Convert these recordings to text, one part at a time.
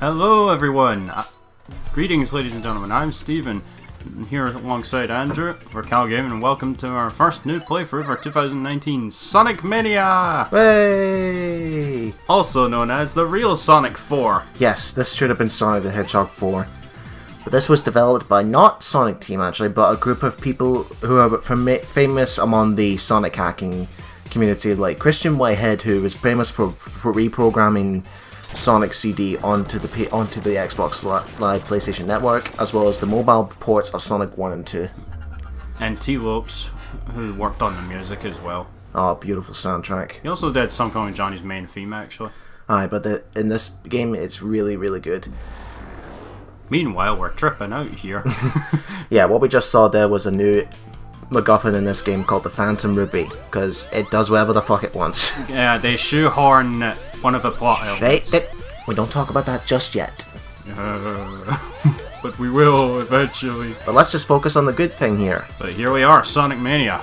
Hello everyone! Greetings ladies and gentlemen, I'm Steven, here alongside Andrew for Cal Gaming, and welcome to our first new playthrough for 2019 Sonic Mania! Hey! Also known as the real Sonic 4. Yes, this should have been Sonic the Hedgehog 4. But this was developed by not Sonic Team actually, but a group of people who are famous among the Sonic hacking community, like Christian Whitehead, who was famous for reprogramming Sonic CD onto the Xbox Live PlayStation Network, as well as the mobile ports of Sonic 1 and 2. And T-Lopes, who worked on the music as well. Oh, beautiful soundtrack. He also did Some Calling Johnny's main theme, actually. Aye, but in this game, it's really, really good. Meanwhile, we're tripping out here. Yeah, what we just saw there was a new MacGuffin in this game called the Phantom Ruby, because it does whatever the fuck it wants. Yeah, they shoehorn one of the plot elements. We don't talk about that just yet. But we will eventually. But let's just focus on the good thing here. But here we are, Sonic Mania.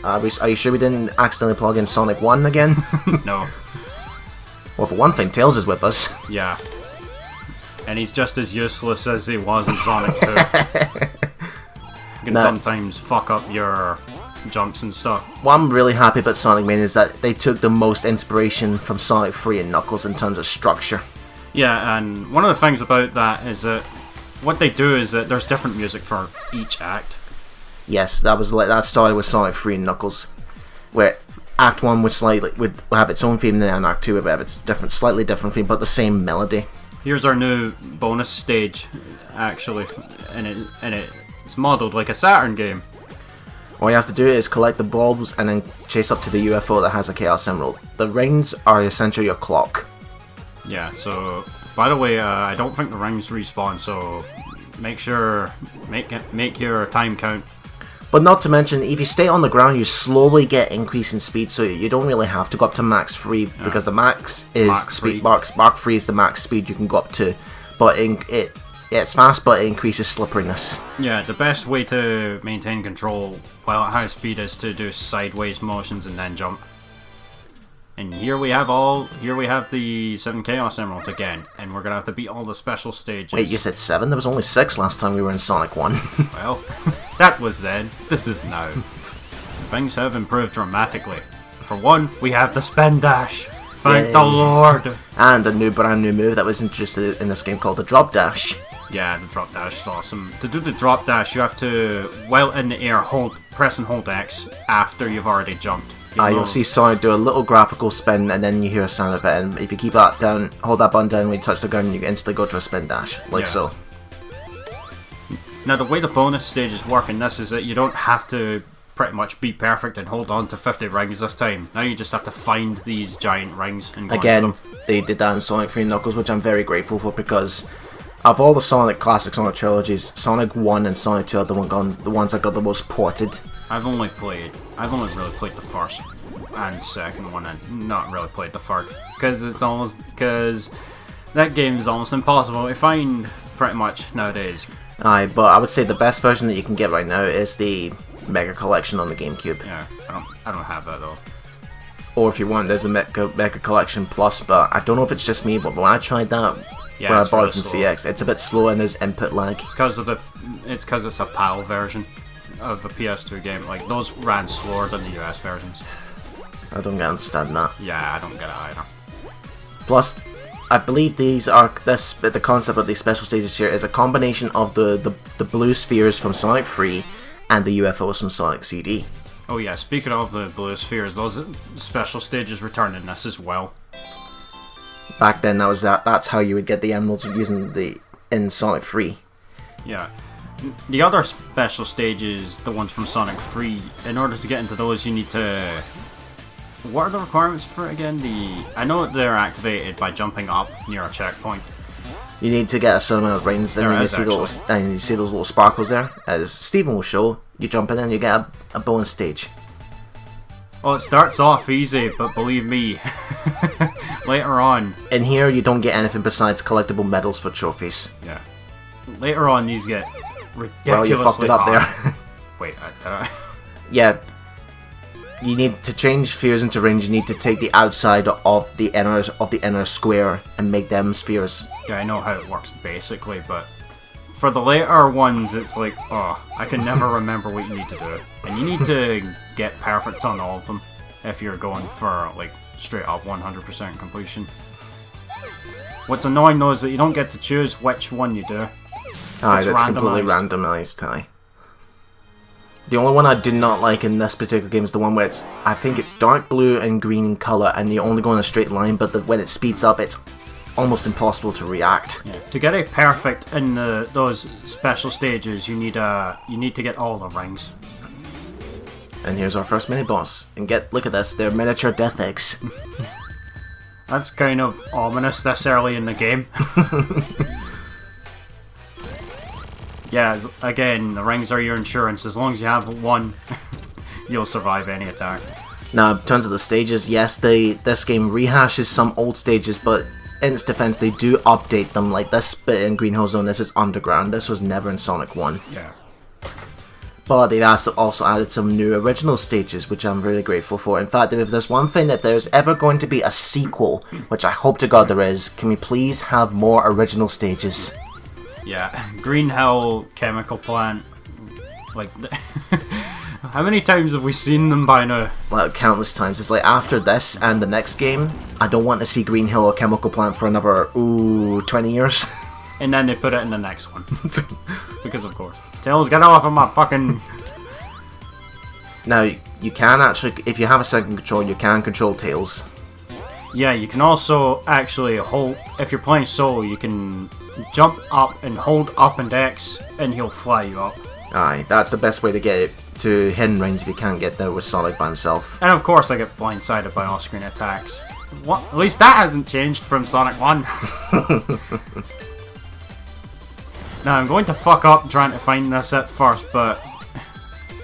Are you sure we didn't accidentally plug in Sonic 1 again? No. Well, for one thing, Tails is with us. Yeah. And he's just as useless as he was in Sonic 2. You can sometimes fuck up your jumps and stuff. What I'm really happy about Sonic Mania is that they took the most inspiration from Sonic 3 and Knuckles in terms of structure. Yeah, and one of the things about that is that what they do is that there's different music for each act. Yes, that started with Sonic 3 and Knuckles, where Act 1 would have its own theme, and then Act 2 would have its slightly different theme, but the same melody. Here's our new bonus stage, actually, and it's modelled like a Saturn game. All you have to do is collect the bulbs and then chase up to the UFO that has a Chaos Emerald. The rings are essentially your clock. Yeah, so, by the way, I don't think the rings respawn, so make your time count. But not to mention, if you stay on the ground, you slowly get increase in speed, so you don't really have to go up to max 3, because the max is speed. Mark 3 is the max speed you can go up to, but it's fast, but it increases slipperiness. Yeah, the best way to maintain control while at high speed is to do sideways motions and then jump. And here we have the 7 Chaos Emeralds again, and we're gonna have to beat all the special stages. Wait, you said 7? There was only 6 last time we were in Sonic 1. Well, that was then. This is now. Things have improved dramatically. For one, we have the spin dash. Thank the Lord. And a brand new move that was introduced in this game called the drop dash. Yeah, the drop dash is awesome. To do the drop dash, you have to, while in the air, press and hold X after you've already jumped. You'll see Sonic do a little graphical spin, and then you hear a sound of it, and if you keep that down, hold that button down when you touch the ground, you instantly go to a spin dash, so. Now, the way the bonus stages work in this is that you don't have to pretty much be perfect and hold on to 50 rings this time. Now you just have to find these giant rings and go Again, into them. they did that in Sonic 3 and Knuckles, which I'm very grateful for, because of all the classic Sonic trilogies, Sonic 1 and Sonic 2 are the ones that got the most ported. I've only really played the first and second one, and not really played the third, because that game is almost impossible to find pretty much nowadays. Aye, but I would say the best version that you can get right now is the Mega Collection on the GameCube. Yeah, I don't have that though. Or if you want, there's a Mega Collection Plus, but I don't know if it's just me, but when I tried that, when I bought it from CX, it's a bit slow and there's input lag. It's because it's a PAL version of a PS2 game. Like, those ran slower than the US versions. I don't understand that. Yeah, I don't get it either. Plus, I believe the concept of these special stages here is a combination of the blue spheres from Sonic 3 and the UFOs from Sonic CD. Oh yeah, speaking of the blue spheres, those special stages return in this as well. Back then, that's how you would get the emeralds in Sonic 3. Yeah. The other special stages, the ones from Sonic 3, in order to get into those you need to... What are the requirements for it again? I know they're activated by jumping up near a checkpoint. You need to get a certain amount of rings, and then you see those little sparkles there. As Steven will show, you jump in and you get a bonus stage. Well, it starts off easy, but believe me, later on... In here, you don't get anything besides collectible medals for trophies. Yeah. Later on, these get ridiculously Well, you fucked it up hard. there. Wait, Yeah. you need to change spheres into rings. You need to take the outside of the inner square and make them spheres. Yeah, I know how it works basically, but for the later ones, it's like, oh, I can never remember what you need to do. And you need to get perfects on all of them if you're going for, like, straight up 100% completion. What's annoying though is that you don't get to choose which one you do. Aye, that's completely randomized, aye. The only one I do not like in this particular game is the one where I think it's dark blue and green in colour, and you only go in a straight line, but when it speeds up, it's almost impossible to react. Yeah. To get a perfect in those special stages, you need to get all the rings. And here's our first mini boss. And look at this, they're miniature death eggs. That's kind of ominous this early in the game. Yeah, again, the rings are your insurance. As long as you have one, you'll survive any attack. Now, in terms of the stages, yes, this game rehashes some old stages, but in its defense, they do update them. Like this bit in Green Hill Zone, this is underground. This was never in Sonic 1. Yeah. But they've also added some new original stages, which I'm really grateful for. In fact, if there's one thing, if there's ever going to be a sequel, which I hope to God there is, can we please have more original stages? Yeah, Green Hill Chemical Plant, like, how many times have we seen them by now? Well, countless times. It's like, after this and the next game, I don't want to see Green Hill or Chemical Plant for another, 20 years. And then they put it in the next one. Because of course. Tails, get off of my fucking... Now, you can actually, if you have a second control, you can control Tails. Yeah, you can also actually hold, if you're playing solo, you can jump up and hold up and X, and he'll fly you up. Aye, that's the best way to get it to hidden rings if you can't get there with Sonic by himself. And of course I get blindsided by off-screen attacks. What? At least that hasn't changed from Sonic 1. Now I'm going to fuck up trying to find this at first, but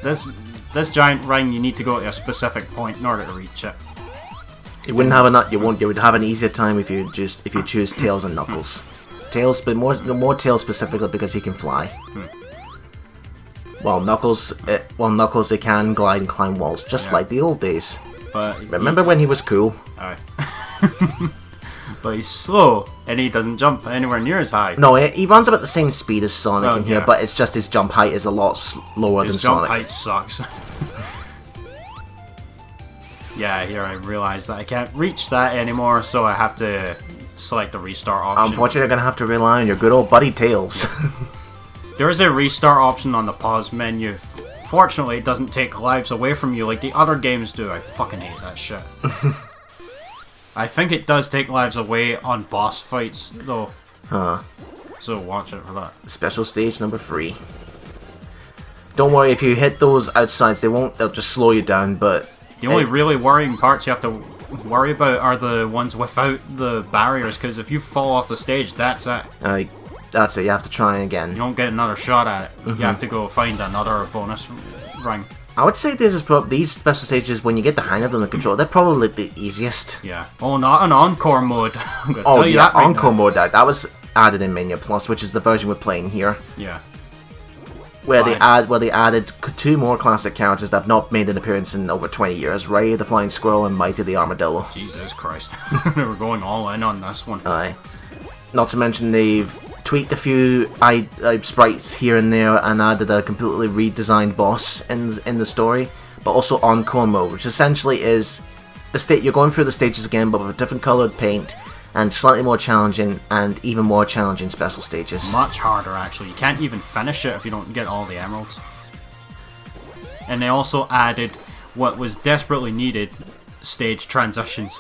this giant ring, you need to go to a specific point in order to reach it. You wouldn't have enough. You would have an easier time if you choose Tails and Knuckles. Tails, but more Tails specifically because he can fly. While Knuckles, they can glide and climb walls, just like the old days. But remember when he was cool? Aye. But he's slow, and he doesn't jump anywhere near as high. No, he runs about the same speed as Sonic in here, yeah. but it's just his jump height is a lot lower than Sonic. His jump height sucks. Yeah, here I realize that I can't reach that anymore, so I have to select the restart option. Unfortunately, you're going to have to rely on your good old buddy Tails. There is a restart option on the pause menu. Fortunately, it doesn't take lives away from you like the other games do. I fucking hate that shit. I think it does take lives away on boss fights, though. Huh. So watch it for that. Special stage number 3. Don't worry, if you hit those outsides, they'll just slow you down, but... The only really worrying parts you have to worry about are the ones without the barriers, because if you fall off the stage, that's it. That's it, you have to try again. You don't get another shot at it. You have to go find another bonus ring. I would say these special stages, when you get the hang of them in the control, they're probably the easiest. Yeah. Oh, not an encore mode. I'm gonna tell you that right encore now. mode, that was added in Mania Plus, which is the version we're playing here. Yeah. Where they added 2 more classic characters that have not made an appearance in over 20 years. Ray the Flying Squirrel and Mighty the Armadillo. Jesus Christ. They were going all in on this one. Aye. Not to mention they've tweaked a few sprites here and there and added a completely redesigned boss in the story. But also Encore mode, which essentially is you're going through the stages again but with a different coloured paint and slightly more challenging and even more challenging special stages. Much harder, actually. You can't even finish it if you don't get all the emeralds. And they also added what was desperately needed, stage transitions.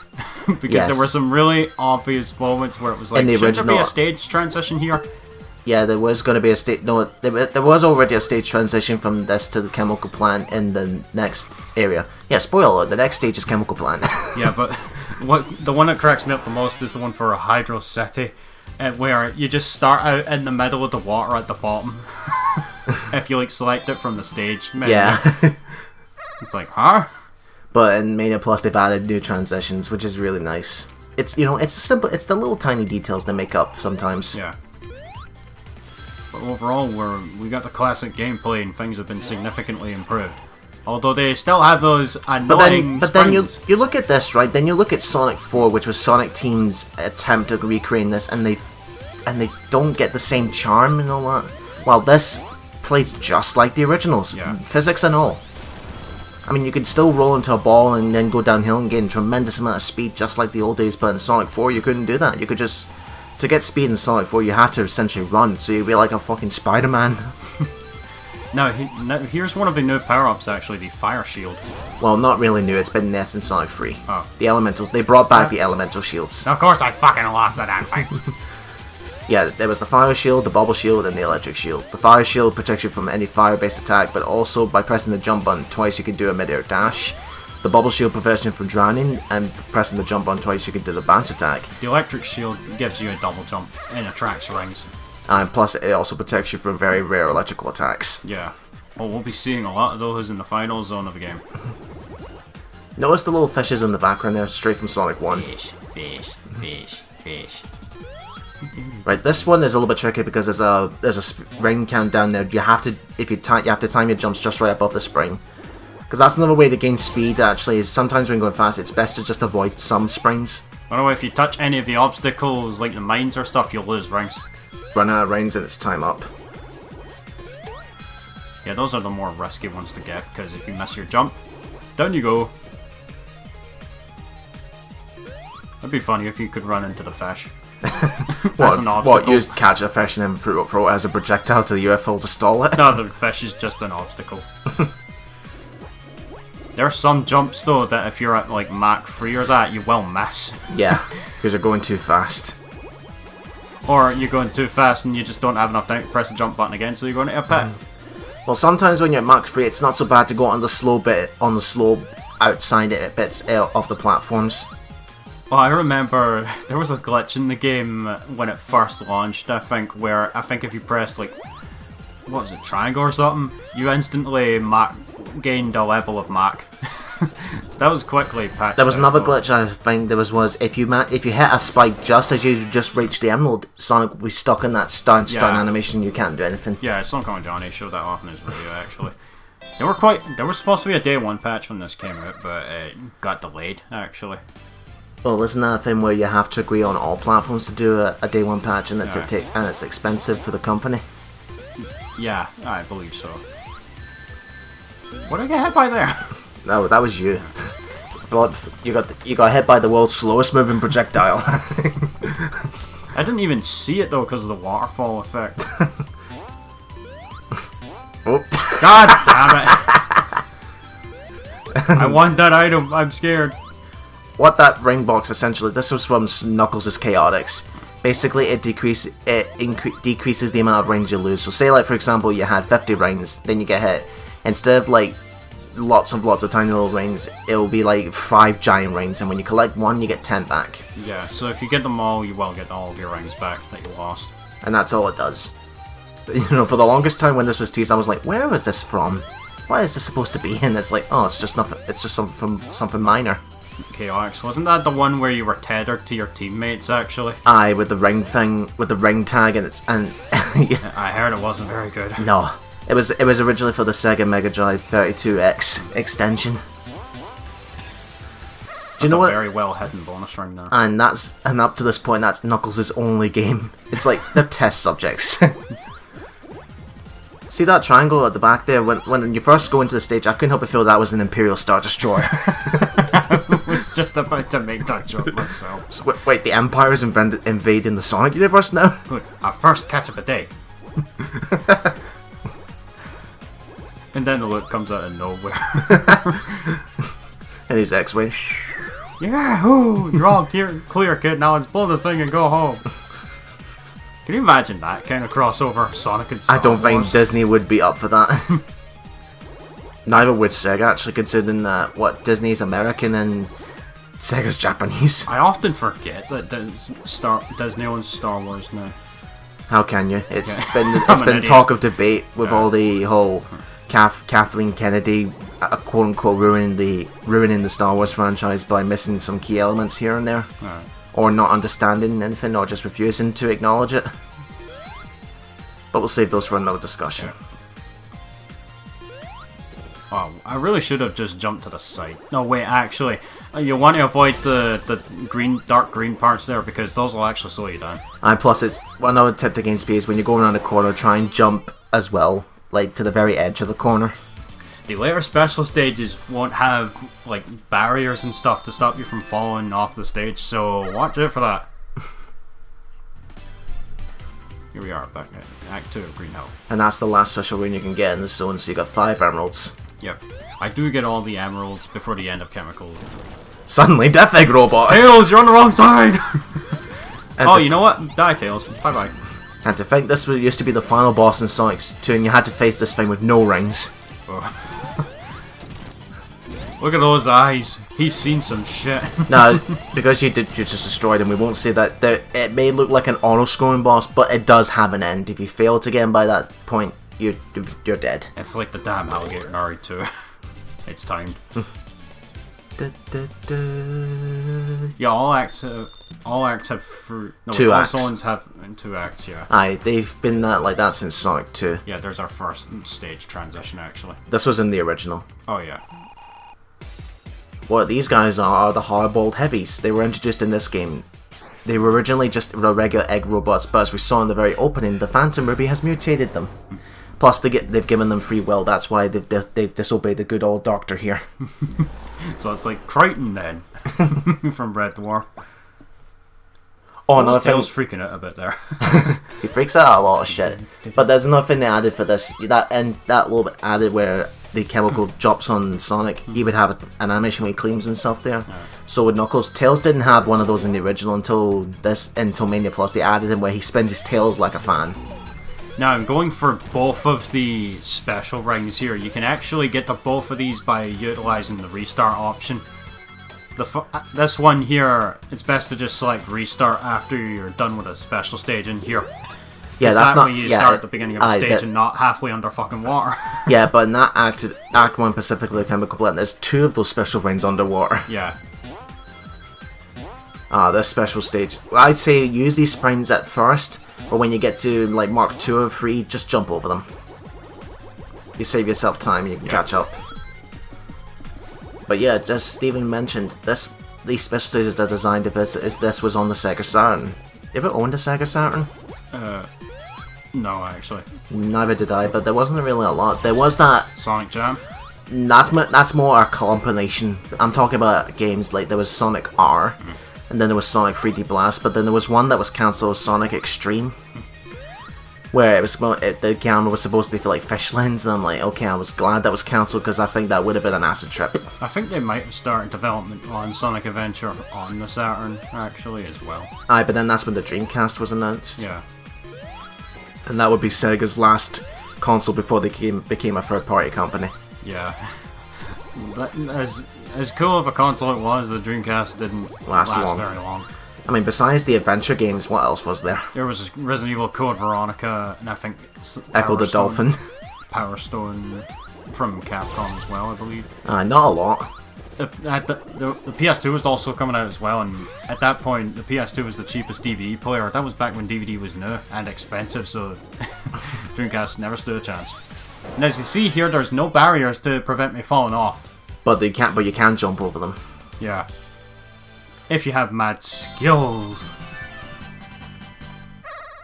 Because there were some really obvious moments where it was like, should there be a stage transition here? Yeah, there was going to be a stage... No, there was already a stage transition from this to the chemical plant in the next area. Yeah, spoiler alert, the next stage is chemical plant. Yeah, but the one that cracks me up the most is the one for Hydro City, where you just start out in the middle of the water at the bottom. If you select it from the stage menu. Yeah. It's like, huh? But in Mania Plus they've added new transitions, which is really nice. It's it's the little tiny details that make up sometimes. Yeah. But overall we got the classic gameplay and things have been significantly improved. Although they still have those annoying But then springs. you look at this, right? Then you look at Sonic 4, which was Sonic Team's attempt at recreating this, and they don't get the same charm and all that. While this plays just like the originals, physics and all. I mean, you could still roll into a ball and then go downhill and gain a tremendous amount of speed, just like the old days. But in Sonic 4, you couldn't do that. You could just to get speed in Sonic 4, you had to essentially run. So you'd be like a fucking Spider-Man. Now, here's one of the new power-ups, actually, the Fire Shield. Well, not really new, it's been there since Sonic 3. Oh. The Elemental, they brought back the Elemental Shields. Of course I fucking lost that damn fight. Yeah, there was the Fire Shield, the Bubble Shield, and the Electric Shield. The Fire Shield protects you from any fire-based attack, but also by pressing the jump button twice you can do a mid-air dash. The Bubble Shield prevents you from drowning, and pressing the jump button twice you can do the bounce attack. The Electric Shield gives you a double jump and attracts rings. And plus, it also protects you from very rare electrical attacks. Yeah. Well, we'll be seeing a lot of those in the final zone of the game. Notice the little fishes in the background there, straight from Sonic 1. Fish, fish, fish, fish. Right, this one is a little bit tricky because there's a spring count down there. You have to time your jumps just right above the spring. Because that's another way to gain speed. Actually, is sometimes when going fast, it's best to just avoid some springs. By the way, if you touch any of the obstacles, like the mines or stuff, you'll lose rings. Run out of rings and it's time up. Yeah, those are the more risky ones to get, because if you miss your jump, down you go. It'd be funny if you could run into the fish. That's an obstacle. What, you catch a fish and then throw it as a projectile to the UFO to stall it? No, the fish is just an obstacle. There are some jumps, though, that if you're at, like, Mach 3 or that, you will miss. Yeah, because you're going too fast. Or you're going too fast and you just don't have enough time to press the jump button again, so you're going to a pit. Well, sometimes when you're at Mach 3, it's not so bad to go on the slow outside it bits of the platforms. Well, I remember there was a glitch in the game when it first launched, I think, where I think if you pressed, like, what was it, triangle or something, you instantly gained a level of Mach. That was quickly patched. There was another glitch I think there was if you hit a spike just as you just reached the emerald, Sonic would be stuck in that stun animation. You can't do anything. Yeah, Sonic and Johnny showed that off in his video actually. There was supposed to be a day one patch when this came out, but it got delayed actually. Well, isn't that a thing where you have to agree on all platforms to do a day one patch, and it's expensive for the company? Yeah, I believe so. What did I get hit by there? No, that was you. But you got hit by the world's slowest moving projectile. I didn't even see it though because of the waterfall effect. Oh. God damn it! I want that item. I'm scared. What that ring box essentially? This was from Knuckles' Chaotix. Basically, it decreases the amount of rings you lose. So, say like for example, you had 50 rings, then you get hit. Instead of like lots of tiny little rings, it'll be like 5 giant rings, and when you collect one, you get 10 back. Yeah, so if you get them all, you will get all of your rings back that you lost. And that's all it does. You know, for the longest time when this was teased, I was like, where is this from? What is this supposed to be? And it's like, oh, it's just nothing. It's just something minor. KOX, wasn't that the one where you were tethered to your teammates actually? Aye, with the ring thing, with the ring tag, and yeah. I heard it wasn't very good. No. It was originally for the Sega Mega Drive 32X extension. Do you know what? Very well hidden bonus ring there. And up to this point, that's Knuckles' only game. It's like they're test subjects. See that triangle at the back there? When you first go into the stage, I couldn't help but feel that was an Imperial Star Destroyer. I was just about to make that joke myself. So, wait, the Empire's invading the Sonic universe now? Good. Our first catch of the day. And then the look comes out of nowhere. And his X-Wing. Yahoo! You're all clear, kid. Now let's blow the thing and go home. Can you imagine that kind of crossover? Sonic and Star I don't think Wars? Disney would be up for that. Neither would Sega, actually, considering that Disney's American and Sega's Japanese. I often forget that Disney owns Star Wars now. How can you? It's been talk of debate with all the whole Kathleen Kennedy, quote unquote, ruining the Star Wars franchise by missing some key elements here and there, or not understanding anything, or just refusing to acknowledge it. But we'll save those for another discussion. Yeah. Oh, I really should have just jumped to the side. No, wait, actually, you want to avoid the dark green parts there because those will actually slow you down. And plus, it's another tip to gain speed is when you're going around the corner, try and jump as well, like to the very edge of the corner. The later special stages won't have like barriers and stuff to stop you from falling off the stage, so watch out for that. Here we are, back at Act 2 of Green Hill. And that's the last special rune you can get in the zone, so you got 5 emeralds. Yep. I do get all the emeralds before the end of Chemicals. Suddenly, Death Egg Robot! Tails, you're on the wrong side! Oh, you know what? Die, Tails. Bye-bye. And to think this used to be the final boss in Sonic 2, and you had to face this thing with no rings. Oh. Look at those eyes. He's seen some shit. Now, because you just destroyed him, we won't say that it may look like an auto-scoring boss, but it does have an end. If you fail to get him by that point, you're dead. It's like the damn alligator in RE2. It's timed. Yeah, all acts have fruit. No, 2 all acts. zones have 2 acts. Yeah. Aye, they've been like that since Sonic 2. Yeah, there's our first stage transition actually. This was in the original. Oh yeah. What these guys are the hard-boiled heavies. They were introduced in this game. They were originally just regular egg robots, but as we saw in the very opening, the Phantom Ruby has mutated them. Plus, they've given them free will. That's why they've disobeyed the good old doctor here. So it's like Crichton then, from Red Dwarf. Oh, another thing. Tails freaking out a bit there. He freaks out a lot of shit. But there's another thing they added for this. That little bit added where the chemical drops on Sonic, he would have an animation where he cleans himself there. Right. So with Knuckles, Tails didn't have one of those in the original until Mania Plus. They added him where he spins his tails like a fan. Now I'm going for both of the special rings here. You can actually get to both of these by utilizing the restart option. This one here, it's best to just select restart after you're done with a special stage in here. Yeah, that's not. Way you start at the beginning of a stage and not halfway under fucking water. Yeah, but in that Act 1 Pacific Chemical Blend, there's 2 of those special rings underwater. Yeah. This special stage. I'd say use these springs at first, but when you get to like Mark 2 or 3, just jump over them. You save yourself time, you can catch up. But yeah, just Steven mentioned, these special stages are designed if this was on the Sega Saturn. You ever owned a Sega Saturn? No, actually. Neither did I, but there wasn't really a lot. There was that Sonic Jam. That's more a compilation. I'm talking about games like there was Sonic R, and then there was Sonic 3D Blast, but then there was one that was cancelled, Sonic Extreme, where the camera was supposed to be for like fish lens, and I'm like, okay, I was glad that was cancelled because I think that would have been an acid trip. I think they might have started development on Sonic Adventure on the Saturn actually as well. Aye, but then that's when the Dreamcast was announced. Yeah. And that would be Sega's last console before they became a third-party company. Yeah. But as cool of a console it was, the Dreamcast didn't last very long. I mean, besides the adventure games, what else was there? There was Resident Evil Code Veronica, and I think Echo the Dolphin. Power Stone from Capcom as well, I believe. Not a lot. The PS2 was also coming out as well, and at that point, the PS2 was the cheapest DVD player. That was back when DVD was new and expensive, so Dreamcast never stood a chance. And as you see here, there's no barriers to prevent me falling off. But you can jump over them. Yeah. If you have mad skills.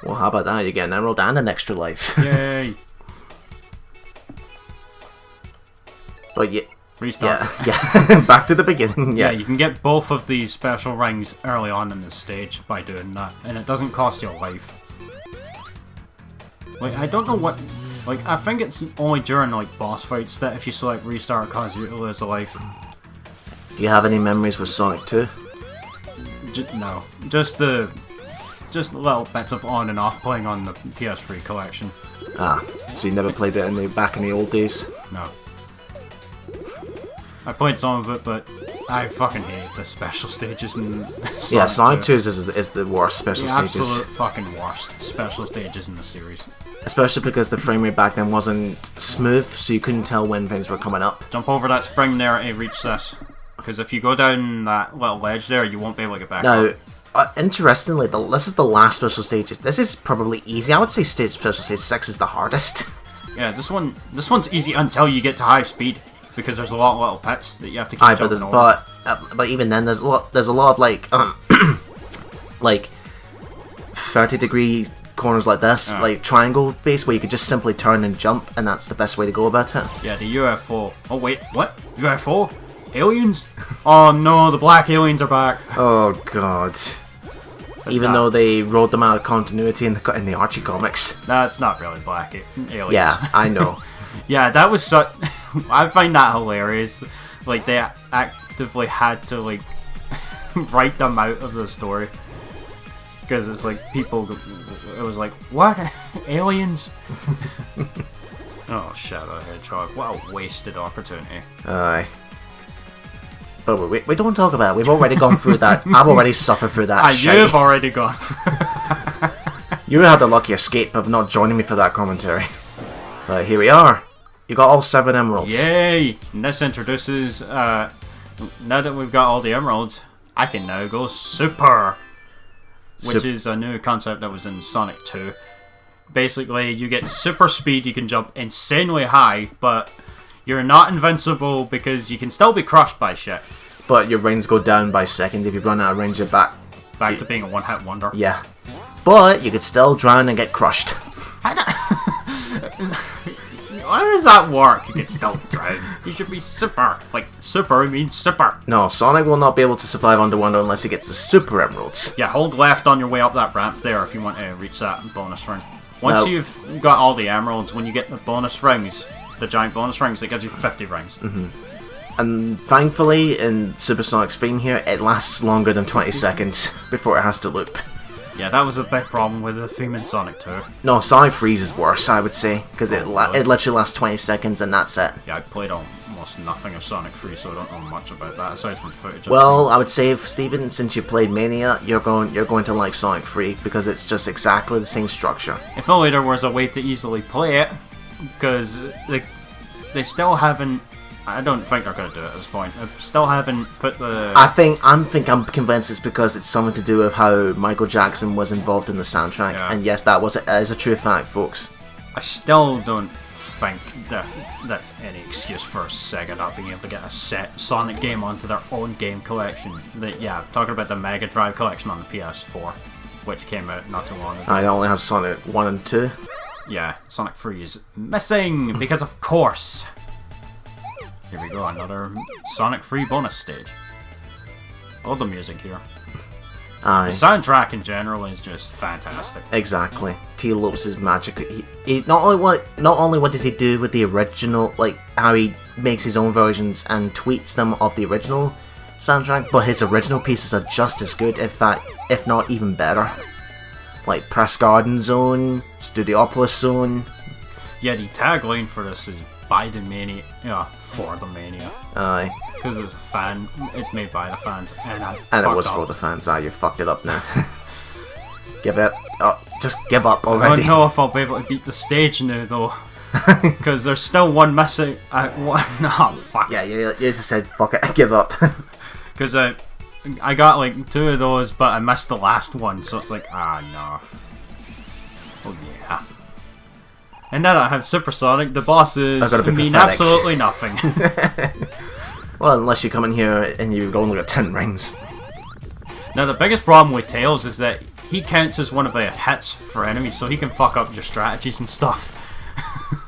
Well, how about that? You get an emerald and an extra life. Yay! But yeah. Restart. Yeah. Back to the beginning. Yeah, you can get both of these special rings early on in this stage by doing that, and it doesn't cost you a life. Like, I don't know what... Like, I think it's only during, like, boss fights that if you select restart it causes you to lose a life. Do you have any memories with Sonic 2? No. Just little bits of on and off playing on the PS3 collection. Ah, so you never played it back in the old days? No. I played some of it, but I fucking hate the special stages in Sonic Yeah, Sonic 2 2 is the worst special stages. The absolute fucking worst special stages in the series. Especially because the frame rate back then wasn't smooth, so you couldn't tell when things were coming up. Jump over that spring there to reach this. Because if you go down that little ledge there, you won't be able to get back up. Now, interestingly, this is the last special stage. This is probably easy. I would say special stage 6 is the hardest. Yeah, this one's easy until you get to high speed. because there's a lot of little pits that you have to keep Aye, jumping over. but even then, there's a lot of like like 30-degree corners like this, like triangle base, where you could just simply turn and jump, and that's the best way to go about it. Yeah, the UFO. Oh wait, what? UFO? Aliens? Oh no, the black aliens are back. Oh god. Even though they wrote them out of continuity in the Archie comics. That's not really black aliens. Yeah, I know. Yeah, that was such... I find that hilarious. Like, they actively had to, like, write them out of the story. Because it's like, people... It was like, what? Aliens? Oh, Shadow the Hedgehog. What a wasted opportunity. Aye. But we don't talk about it. We've already gone through that. I've already suffered through that shit. You've already gone You had the lucky escape of not joining me for that commentary. But here we are. You got all 7 emeralds. Yay! And this introduces, now that we've got all the emeralds, I can now go super! Which is a new concept that was in Sonic 2. Basically, you get super speed, you can jump insanely high, but you're not invincible because you can still be crushed by shit. But your rings go down by second if you run out of range. You're back to being a one-hit wonder. Yeah. But you could still drown and get crushed. How does that work? You can still drown. You should be super. Like, super means super. No, Sonic will not be able to survive underwater unless he gets the super emeralds. Yeah, hold left on your way up that ramp there if you want to reach that bonus ring. Once you've got all the emeralds, when you get the bonus rings, the giant bonus rings, it gives you 50 rings. And thankfully, in Super Sonic's theme here, it lasts longer than 20 seconds before it has to loop. Yeah, that was a big problem with the theme in Sonic 2. No, Sonic Freeze is worse, I would say, because it literally lasts 20 seconds and that's it. Yeah, I played almost nothing of Sonic 3, so I don't know much about that, aside from footage. Well, I would say, Stephen, since you played Mania, you're going to like Sonic 3, because it's just exactly the same structure. If only there was a way to easily play it, because they still haven't... I don't think they're going to do it at this point. They still haven't put the... I'm convinced it's because it's something to do with how Michael Jackson was involved in the soundtrack. Yeah. And yes, that is a true fact, folks. I still don't think that's any excuse for Sega not being able to get a set Sonic game onto their own game collection. Talking about the Mega Drive collection on the PS4, which came out not too long ago. It only has Sonic 1 and 2. Yeah, Sonic 3 is missing, because of course... Here we go, another Sonic 3 bonus stage. All the music here. Aye. The soundtrack in general is just fantastic. Exactly. T. Lopes is magic. He not only what does he do with the original, like how he makes his own versions and tweaks them of the original soundtrack, but his original pieces are just as good, in fact, if not even better. Like Press Garden Zone, Studiopolis Zone. Yeah, the tagline for this is by the Mania, for the Mania. Aye. Because it's made by the fans, and it was for the fans. You fucked it up now. Just give up already. I don't know if I'll be able to beat the stage now, though. Because there's still one missing. Fuck. Yeah, you just said, fuck it, give up. Because I got like 2 of those, but I missed the last one, so it's like, no. Oh yeah. And then I have Super Sonic. The bosses mean absolutely nothing. Well, unless you come in here and you've only got 10 rings. Now, the biggest problem with Tails is that he counts as one of the hits for enemies, so he can fuck up your strategies and stuff.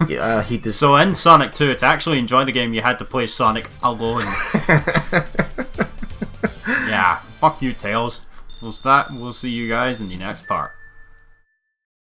Yeah, he does. So in Sonic 2, to actually enjoy the game, you had to play Sonic alone. Yeah, fuck you, Tails. We'll see you guys in the next part.